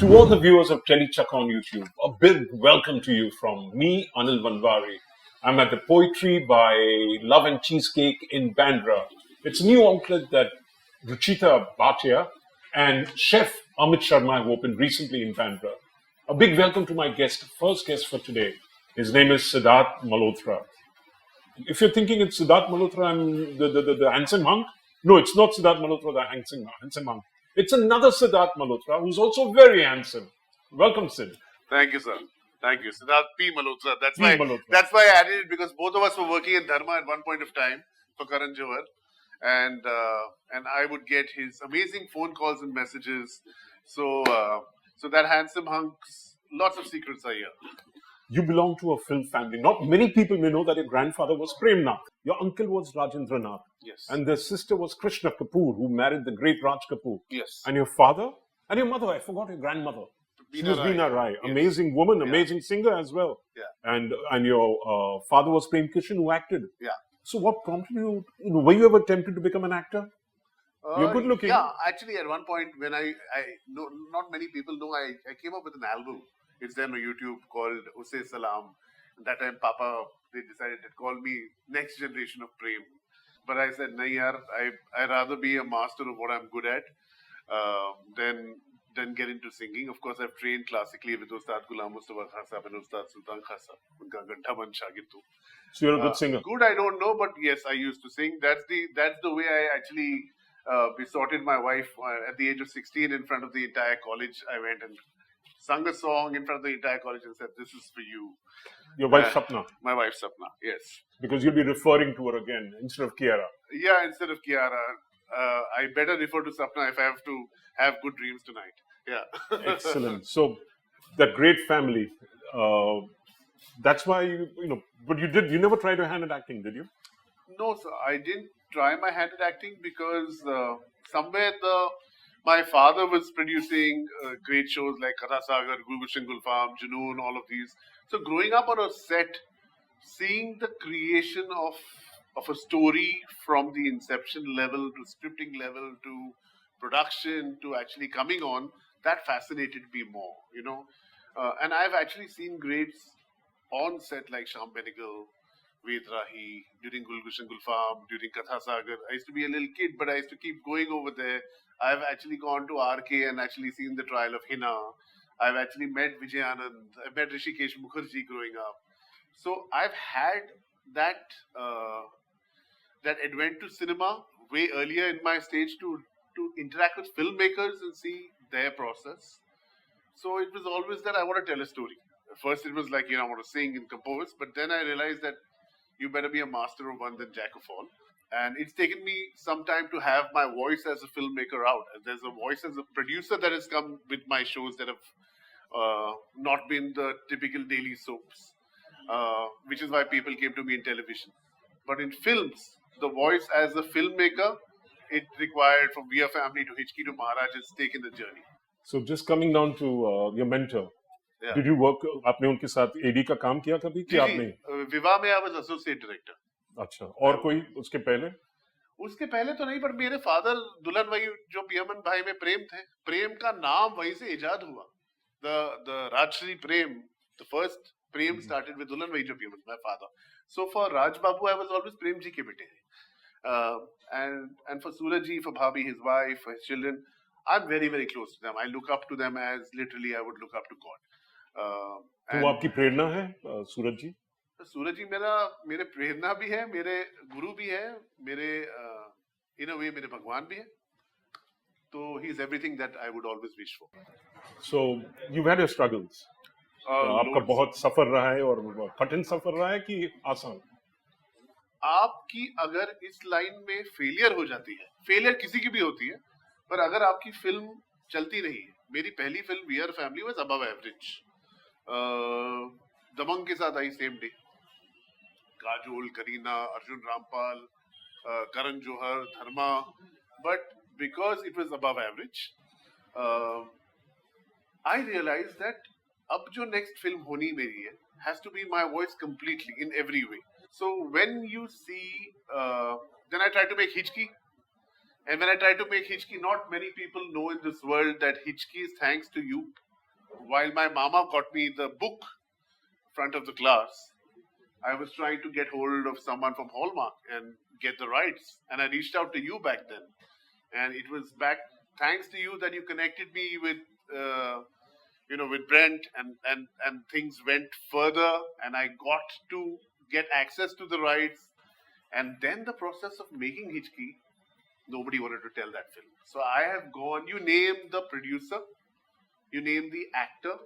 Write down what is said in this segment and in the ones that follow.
To all the viewers of Telechak on YouTube, a big welcome to you from me, Anil Vanvari. I'm at the Poetry by Love and Cheesecake in Bandra. It's a new outlet that Ruchita Bhatia and Chef Amit Sharma have opened recently in Bandra. A big welcome to my guest, first guest for today. His name is Siddharth Malhotra. If you're thinking it's Siddharth Malhotra and the handsome hunk, no, it's not Siddharth Malhotra, the handsome hunk. It's another Siddharth Malhotra who's also very handsome. Welcome, Sid. Thank you, sir. Thank you. Siddharth P. Malhotra. Malhotra. That's why I added it, because both of us were working in Dharma at one point of time for Karan Johar. And I would get his amazing phone calls and messages. So that handsome hunks, lots of secrets are here. You belong to a film family. Not many people may know that your grandfather was Prem Nath. Your uncle was Rajendra Nath. Yes. And their sister was Krishna Kapoor, who married the great Raj Kapoor. Yes. And your father? And your mother, I forgot your grandmother. She was Veena Rai. Yes. Amazing woman, amazing singer as well. Yeah. And your father was Prem Kishan, who acted. Yeah. So what prompted you, were you ever tempted to become an actor? You're good looking. Yeah, actually at one point when I know, not many people know, I came up with an album. It's there on YouTube called Usse Salam. That time Papa, they decided to call me Next Generation of Prem. But I said, nahi yaar, I'd rather be a master of what I'm good at than get into singing. Of course, I've trained classically with Ustad Ghulam Mustafa Khan Sahab and Ustad Sultan Khan Sahab. Unka gantha man shagird tu. So you're a good singer. Good, I don't know, but yes, I used to sing. That's the way I actually besotted my wife at the age of 16 in front of the entire college. I went and sung a song in front of the entire college and said, "This is for you." Your wife Sapna. My wife Sapna, yes. Because you'll be referring to her again instead of Kiara. Yeah, instead of Kiara. I better refer to Sapna if I have to have good dreams tonight. Yeah. Excellent. So that great family. That's why but you never tried your hand at acting, did you? No, sir. I didn't try my hand at acting because somewhere my father was producing great shows like Katha Sagar, Gulgushan Gulfam, Junoon, all of these. So growing up on a set, seeing the creation of a story from the inception level to scripting level to production to actually coming on, that fascinated me more, and I've actually seen greats on set like Shyam Benegal, Ved Rahi, during Gulgushan Gulfam, during Katha Sagar. I used to be a little kid, but I used to keep going over there. I've actually gone to RK and actually seen the trial of Hina. I've actually met Vijay Anand. I've met Rishikesh Mukherjee growing up. So I've had that advent to cinema way earlier in my stage to interact with filmmakers and see their process. So it was always that I want to tell a story. First it was like, I want to sing and compose, but then I realized that you better be a master of one than jack of all. And it's taken me some time to have my voice as a filmmaker out. And there's a voice as a producer that has come with my shows that have not been the typical daily soaps, which is why people came to me in television. But in films, the voice as a filmmaker, it required from We Are Family to Hichki to Maharaj has taken the journey. So just coming down to your mentor, did you work? आपने उनके साथ AD का काम किया कभी कि आपने? विवाह में I was associate director. अच्छा, और कोई उसके पहले? उसके पहले तो नहीं, पर मेरे फादर दुल्हन भाई जो पियमन भाई में प्रेम थे, प्रेम का नाम वहीं से इजाद हुआ. The Rajshri Prem, the first Prem started with Dulan Vai jo Piyaman, my father. So for Raj Babu, I was always Prem ji ke bete. And for Suraj ji, for Bhabhi, his wife, for his children, I'm very, very close to them. I look up to them as literally I would look up to God. तो वो आपकी प्रेरणा है सूरज जी? सूरज जी मेरे प्रेरणा भी है, मेरे गुरु भी है, मेरे in a way मेरे भगवान भी है. So he's everything that I would always wish for. So you've had your struggles. आपका बहुत सफर रहा है और कठिन सफर रहा है कि आसान? आपकी अगर इस लाइन में फेलियर हो जाती है, फेलियर किसी की भी होती है, पर अगर आपकी फिल्म चलती नहीं है, मेरी पहली film We Are Family was above average. Dabangg के साथ आई same day, Kajol, Kareena, Arjun Rampal, Karan Johar, Dharma, but because it was above average, I realise that अब जो नेक्स्ट फिल्म होनी मेरी है has to be my voice completely in every way. So when you see, then I try to make Hichki. And when I try to make Hichki, not many people know in this world that Hichki is thanks to you. while my mama got me the book front of the class, I was trying to get hold of someone from Hallmark and get the rights. And I reached out to you back then. And it was back thanks to you that you connected me with, with Brent, and things went further, and I got to get access to the rights. And then the process of making Hichki, nobody wanted to tell that film. So I have gone, you name the producer, you name the actor.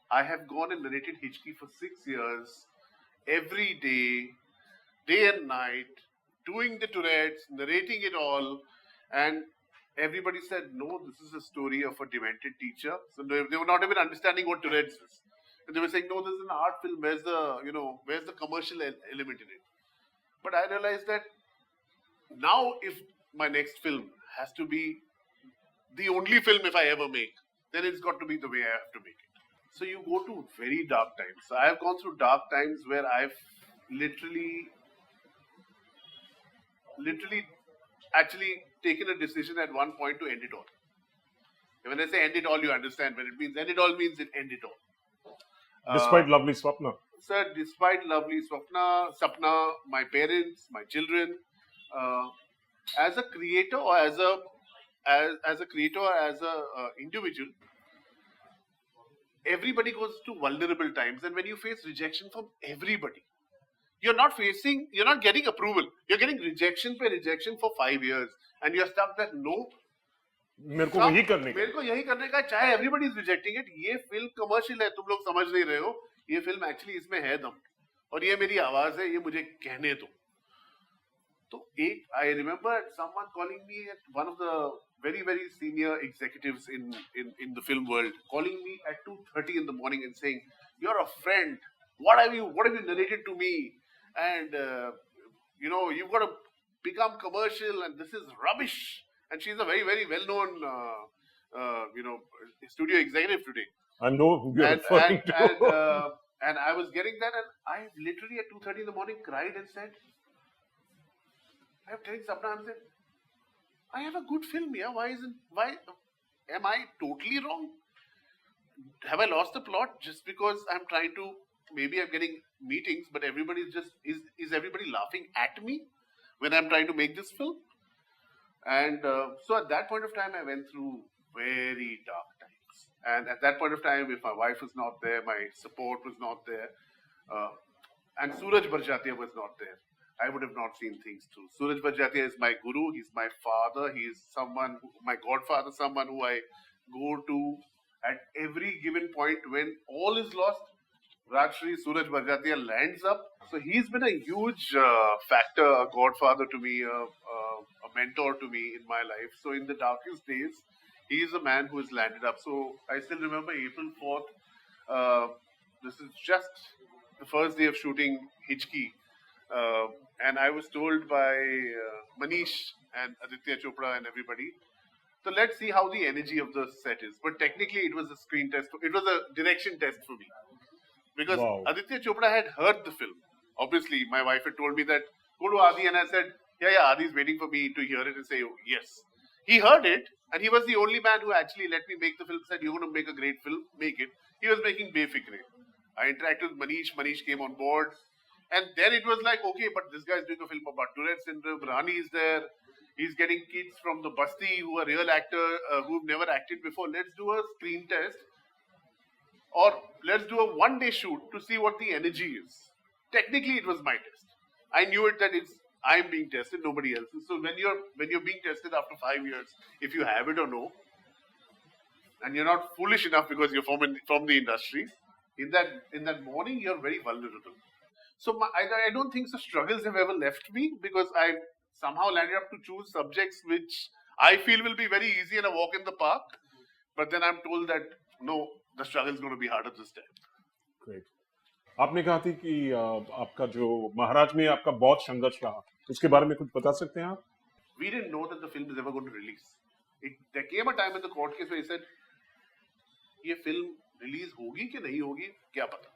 I have gone and narrated Hichki for 6 years, every day and night, doing the Tourette's, narrating it all. And everybody said, no, this is a story of a demented teacher. So they were not even understanding what Tourette's is. And they were saying, no, this is an art film. Where's the commercial element in it? But I realized that now if my next film has to be the only film if I ever make, then it's got to be the way I have to make it. So you go to very dark times. So I have gone through dark times where I've literally actually taken a decision at one point to end it all. And when I say end it all, you understand. When it means end it all, means it end it all. Despite lovely Swapna. Sir, despite lovely Sapna, my parents, my children, as a creator or as a creator or as a individual, everybody goes through vulnerable times, and when you face rejection from everybody, you're not getting approval. You're getting rejection for 5 years, and you're stuck that no. मेरे को यही करने का चाहे everybody is rejecting it. ये film commercial है, तुम लोग समझ नहीं रहे हो. ये फिल्म एक्चुअली इसमें है दम, और ये मेरी आवाज है, ये मुझे कहने दो. तो एक I remember someone calling me, at one of the very, very senior executives in the film world, calling me at 2:30 in the morning and saying, "You're a friend. What have you narrated to me? And you've got to become commercial, and this is rubbish." And she's a very, very well-known, studio executive today. I know who you're referring to. And I was getting that, and I literally at 2:30 in the morning cried and said, I'm telling Sapna, I'm saying, I have a good film here. Why am I totally wrong? Have I lost the plot just because I'm trying to, maybe I'm getting meetings, but everybody's just, is everybody laughing at me when I'm trying to make this film? And so at that point of time, I went through very dark times. And at that point of time, if my wife was not there, my support was not there, and Suraj Barjatia was not there, I would have not seen things through. Suraj Barjatia is my guru. He's my father. He is my godfather, someone who I go to at every given point when all is lost. Rajshri Suraj Barjatia lands up. So he's been a huge factor, a godfather to me, a mentor to me in my life. So in the darkest days, he is a man who has landed up. So I still remember April 4th. This is just the first day of shooting Hichki. And I was told by Manish and Aditya Chopra and everybody, so let's see how the energy of the set is. But technically, it was a screen test. It was a direction test for me. Because Aditya Chopra had heard the film. Obviously, my wife had told me that, go to Adi, and I said, yeah, Adi's waiting for me to hear it and say, oh, yes. He heard it, and he was the only man who actually let me make the film, said, you're going to make a great film, make it. He was making Befikre. I interacted with Manish. Manish came on board. And then it was like, okay, but this guy's doing a film about Tourette syndrome. Rani is there. He's getting kids from the Basti who are real actors who've never acted before. Let's do a screen test. Or let's do a one-day shoot to see what the energy is. Technically, it was my test. I knew it that I'm being tested, nobody else. So when you're being tested after 5 years, if you have it or no, and you're not foolish enough because you're from the industry, in that morning you're very vulnerable. So I don't think the struggles have ever left me, because I somehow landed up to choose subjects which I feel will be very easy and a walk in the park. But then I'm told that no, the struggle is going to be harder this time. Great. आपने कहा थी कि आपका जो महाराज में आपका बहुत संघर्ष रहा, उसके बारे में कुछ बता सकते हैं आप? We didn't know that the film is ever going to release. There came a time in the court case where he said, ये film release होगी कि नहीं होगी, क्या पता.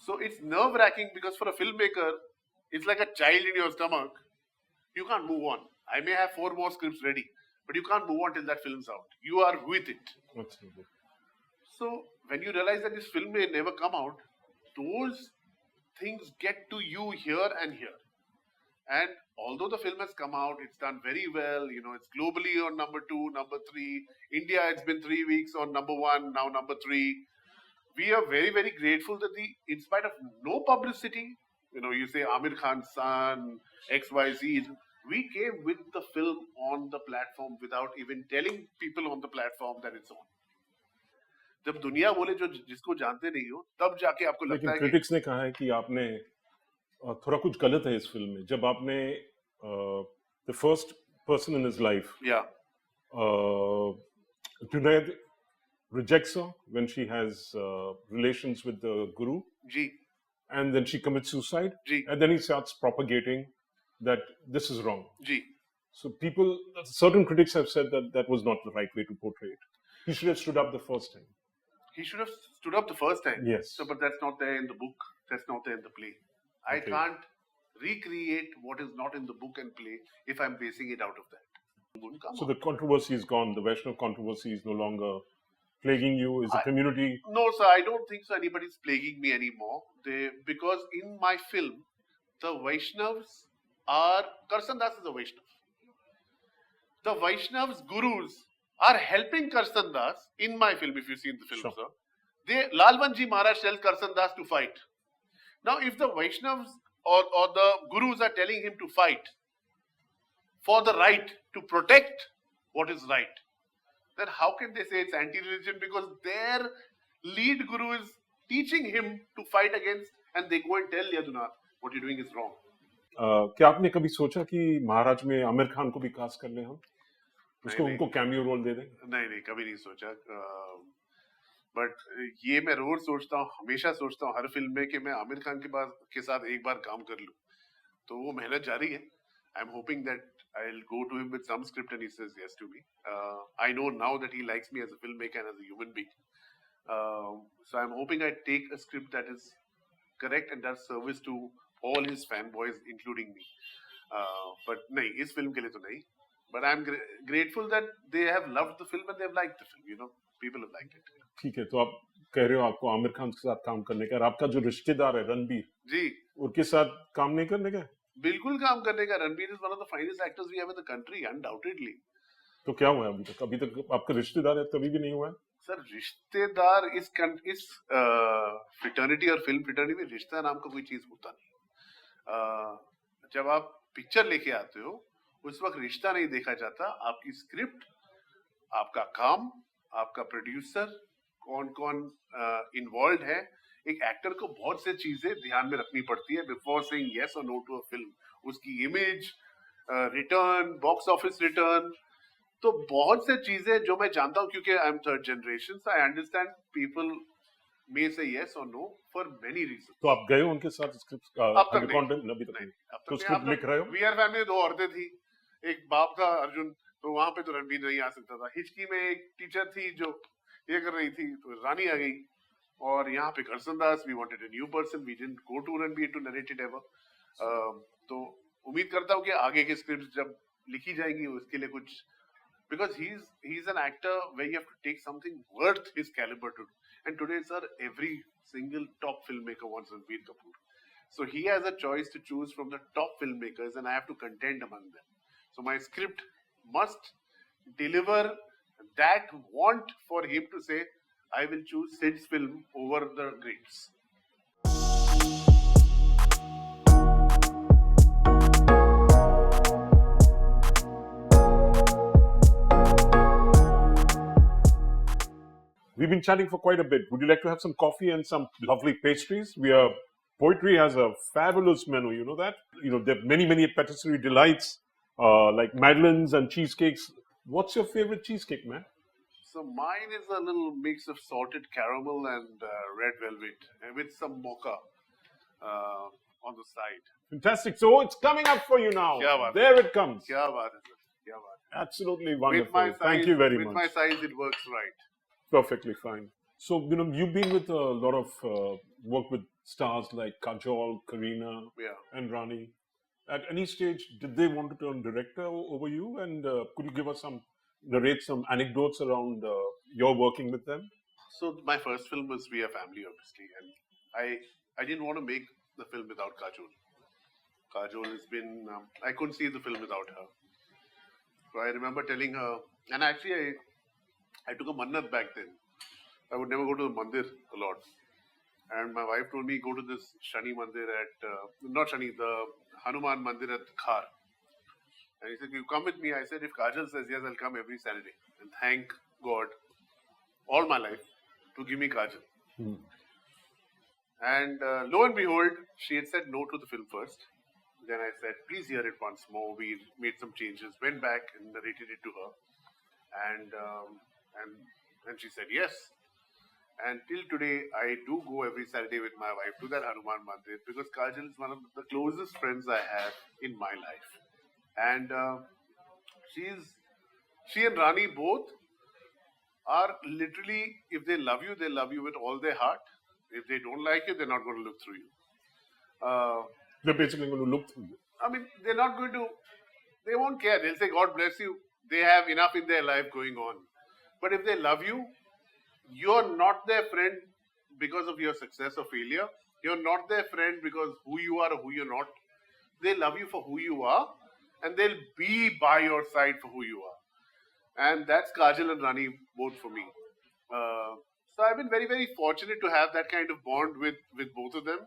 So it's nerve-wracking, because for a filmmaker, it's like a child in your stomach. You can't move on. I may have 4 more scripts ready, but you can't move on till that film's out. You are with it. So when you realize that this film may never come out, those things get to you here and here. And although the film has come out, it's done very well. You know, it's globally on number 2, number 3. India, it's been 3 weeks on number 1, now number 3. We are very, very grateful that in spite of no publicity, you know, you say Amir Khan's son, XYZ, we came with the film on the platform without even telling people on the platform that it's on. जब दुनिया बोले जो जिसको जानते नहीं हो, तब जाके आपको लगता लेकिन है कि क्रिटिक्स ने कहा है कि आपने थोड़ा कुछ गलत है इस फिल्म में. जब आपने the first person in his life, या Junaid rejects her when she has relations with the guru, जी and then she commits suicide, जी and then he starts propagating that this is wrong. जी So certain critics have said that that was not the right way to portray it. He should have stood up the first time. He should have stood up the first time. Yes. So, but that's not there in the book. That's not there in the play. I Okay. can't recreate what is not in the book and play if I'm basing it out of that. It wouldn't come So out. the controversy is gone. The Vaishnav controversy is no longer plaguing you. Is the community? No, sir, I don't think so. Anybody's plaguing me anymore. Because in my film, the Vaishnavs are Karsan Das is a Vaishnav. The Vaishnavs gurus are helping Karsan Das in my film. If you've seen the film, Sure. sir, Lalvanji Maharaj tells Karsan Das to fight. Now, if the Vaishnavs or the gurus are telling him to fight for the right to protect what is right, then how can they say it's anti-religion? Because their lead guru is teaching him to fight against, and they go and tell Yadunath, what you're doing is wrong. क्या आपने कभी सोचा कि महाराज में आमिर खान को भी cast कर लें हम? उसको नहीं, उनको कैमियो रोल दे दें? नहीं, कभी नहीं सोचा. बट ये मैं रोज सोचता हूँ, हमेशा सोचता हूँ हर फिल्म में कि मैं आमिर खान के साथ एक बार काम कर लूँ. तो वो मेहनत जारी है. I am hoping that I'll go to him with some script and he says yes to me. I know now that he likes me as a filmmaker and as a human being. So I'm hoping I take a script that is correct and does service to all his fanboys, including me. But nahi, is film ke liye to nahi. But I'm grateful that they have loved the film and they've liked the film. You know, people have liked it. ठीक है, तो आप कह रहे हो आपको आमिर खान के साथ काम करने का, और आपका जो रिश्तेदार है रणबीर जी, उनके साथ काम नहीं करने का? बिल्कुल काम करने का. Ranbir is one of the finest actors we have in the country, undoubtedly. तो क्या हुआ है अभी तक आपका रिश्तेदार है तभी भी नहीं हुआ है? सर, रिश्तेदार इस फ्रिटर्निटी और फिल्म फ्रिटर्निटी में रिश्ता नाम का कोई चीज होता नहीं. जब आप पिक्चर लेके आते हो उस वक्त रिश्ता नहीं देखा जाता. आपकी स्क्रिप्ट, आपका काम, आपका प्रोड्यूसर, कौन कौन इन्वॉल्व है. एक एक्टर को बहुत से चीजें ध्यान में रखनी पड़ती है बिफोर सेइंग यस और नो टू अ फिल्म. उसकी image, return, box office return, तो बहुत से चीजें जो मैं जानता हूँ क्योंकि I am third generation. So I understand people may से यस और नो फॉर मेनी रीजन. तो आप गए हो उनके साथ स्क्रिप्ट अब तक कंटेंट अभी तक नहीं? तो स्क्रिप्ट लिख रहे हो? वी आर फैमिली 2 औरतें थी, एक बाप था अर्जुन, तो वहां पे तो रणबीर नहीं आ सकता था. हिचकी में एक टीचर थी जो ये कर रही थी, तो रानी आ गई. और यहाँ पे Karsan Das, we wanted a new person, we didn't go to Ranbir to narrate it ever. तो उम्मीद करता हूँ कि आगे की स्क्रिप्ट जब लिखी जाएंगी उसके लिए कुछ, because he's an actor where you have to take something worth his caliber to do. And today, sir, every single top filmmaker wants Ranbir Kapoor. So he has a choice to choose from the top filmmakers, and I have to contend among them. So my script must deliver that want for him to say, I will choose Sid's film over the greats. We've been chatting for quite a bit. Would you like to have some coffee and some lovely pastries? Poetry has a fabulous menu, you know that? You know, there are many, many patisserie delights, like madeleines and cheesecakes. What's your favorite cheesecake, man? So mine is a little mix of salted caramel and red velvet with some mocha on the side. Fantastic. So it's coming up for you now. Kya baat hai. There it comes. Kya baat hai, sir? Kya baat hai. Absolutely wonderful. With my size, Thank you very with much. With my size, it works right. Perfectly fine. So, you know, you've been with a lot of work with stars like Kajol, Kareena, Yeah. and Rani. At any stage, did they want to turn director over you? And could you narrate some anecdotes around your working with them? So my first film was We Are Family, obviously, and I didn't want to make the film without Kajol. Kajol has been I couldn't see the film without her. So I remember telling her, and actually I took a mannat back then. I would never go to the mandir a lot. And my wife told me, go to this Shani Mandir at, not Shani, the Hanuman Mandir at Khar. And he said, you come with me. I said, if Kajal says yes, I'll come every Saturday. And thank God all my life to give me Kajal. And lo and behold, she had said no to the film first. Then I said, please hear it once more. We made some changes, went back and narrated it to her. And she said yes. And till today, I do go every Saturday with my wife to that Hanuman Mandir because Kajal is one of the closest friends I have in my life. And she and Rani both are literally, if they love you with all their heart. If they don't like you, they're not going to look through you. They're basically going to look through you. I mean, they're not going to, they won't care. They'll say, God bless you. They have enough in their life going on. But if they love you, you're not their friend because of your success or failure. You're not their friend because who you are or who you're not. They love you for who you are and they'll be by your side for who you are. And that's Kajal and Rani both for me. So I've been very, very fortunate to have that kind of bond with both of them.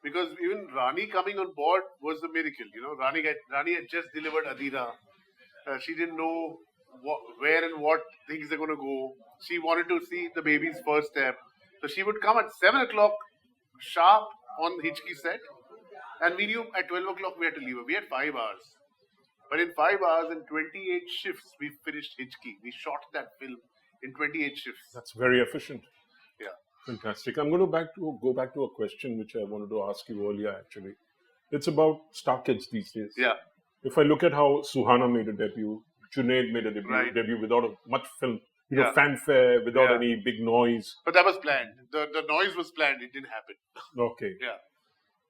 Because even Rani coming on board was a miracle. You know, Rani had just delivered Adira. She didn't know where and what things are going to go. She wanted to see the baby's first step. So she would come at 7 o'clock sharp on the Hichki set. And we knew at 12 o'clock we had to leave her. We had 5 hours. But in 5 hours and 28 shifts, we finished Hichki. We shot that film in 28 shifts. That's very efficient. Yeah. Fantastic. I'm going to go back to a question which I wanted to ask you earlier, actually. It's about Star Kids these days. Yeah. If I look at how Suhana made a debut, Junaid made a debut without much film, fanfare, without any big noise. But that was planned. The noise was planned. It didn't happen. Okay. Yeah.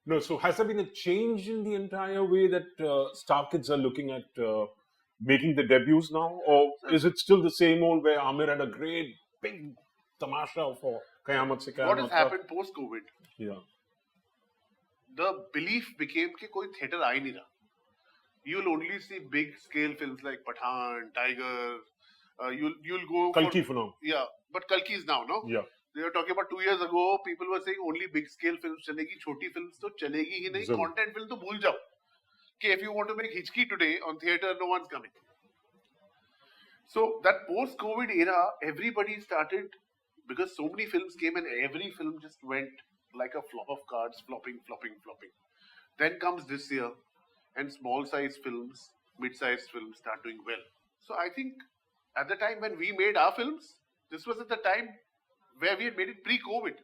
No, so has there been a change in the entire way that Star Kids are looking at making the debuts now? Or is it still the same old where Amir had a great big tamasha for Qayamat Se Qayamat? What has happened post-COVID? Yeah. The belief became that koi theatre aa hi nahi raha. You'll only see big scale films like Pathaan, Tiger. You'll go Kalki for now. Yeah, but Kalki is now, no? Yeah. They were talking about 2 years ago, people were saying only big scale films chalegi, choti films to chalegi hi nahi, content film to bhul jao. If you want to make Hichki today on theatre, no one's coming. So that post-COVID era, everybody started, because so many films came and every film just went like a flop of cards, flopping. Then comes this year and small size films, mid-sized films start doing well. So I think at the time when we made our films, this was at the time where we had made it pre-COVID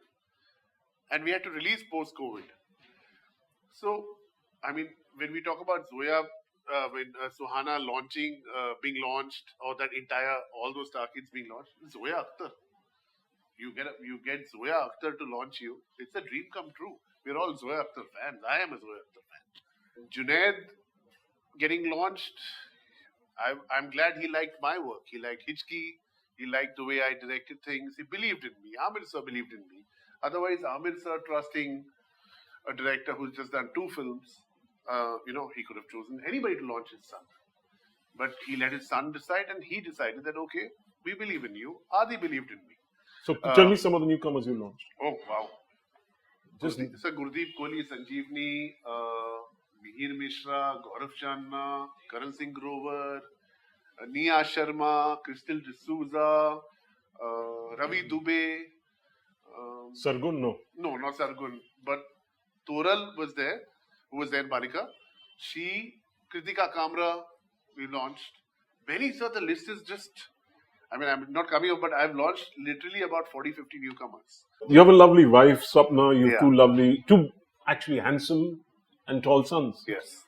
and we had to release post-COVID. So, I mean, when we talk about Zoya, when Suhana being launched, or that all those Star Kids being launched, Zoya Akhtar. You get Zoya Akhtar to launch you. It's a dream come true. We're all Zoya Akhtar fans. I am a Zoya Akhtar fan. Junaid getting launched, I'm glad he liked my work. He liked Hichki. He liked the way I directed things. He believed in me. Amir sir believed in me. Otherwise, Amir sir trusting a director who's just done 2 films, he could have chosen anybody to launch his son. But he let his son decide, and he decided that, okay, we believe in you. Adi believed in me. So tell me some of the newcomers you launched. Oh, wow. Gurdeep Kohli, Sanjeevni, Mihir Mishra, Gaurav Channa, Karan Singh Grover, Nia Sharma, Crystal D'Souza, Ravi Dubey. Sargun, no. No, not Sargun. But Toral was there, who was there in Balika. She, Kritika Kamra, we launched. Many, sir, the list is just, I'm not coming up, but I've launched literally about 40, 50 newcomers. You have a lovely wife, Swapna. You have two actually handsome and tall sons. Yes.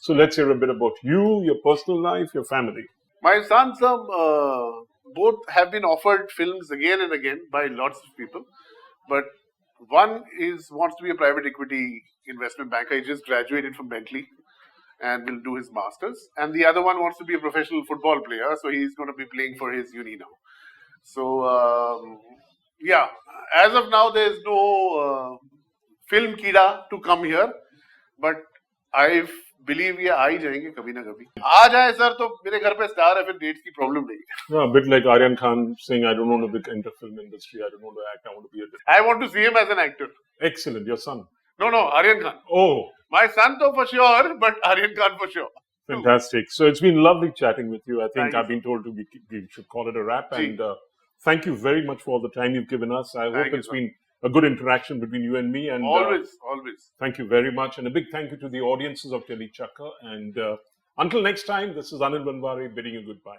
So let's hear a bit about you, your personal life, your family. My sons, both have been offered films again and again by lots of people. But one wants to be a private equity investment banker. He just graduated from Bentley and will do his masters. And the other one wants to be a professional football player. So he's going to be playing for his uni now. So Yeah, as of now, there is no film कीड़ा to come here, but I believe ये आ ही जाएंगे कभी ना कभी. आ जाए sir तो मेरे घर पे स्टार है, फिर डेट्स की प्रॉब्लम नहीं है. No, a bit like Aryan Khan saying, I don't want to enter film industry, I don't want to act, I want to be a... I want to see him as an actor. Excellent, your son. No, Aryan Khan. Oh, My son though for sure, but Aryan Khan for sure. fantastic. So it's been lovely chatting with you. I think Thank you, I've been told we should call it a wrap. Ji. And thank you very much for all the time you've given us. I Thank hope you, it's sir. been a good interaction between you and me. And Always. thank you very much. And a big thank you to the audiences of Teli Chakka. And until next time, this is Anil Banwari bidding you goodbye.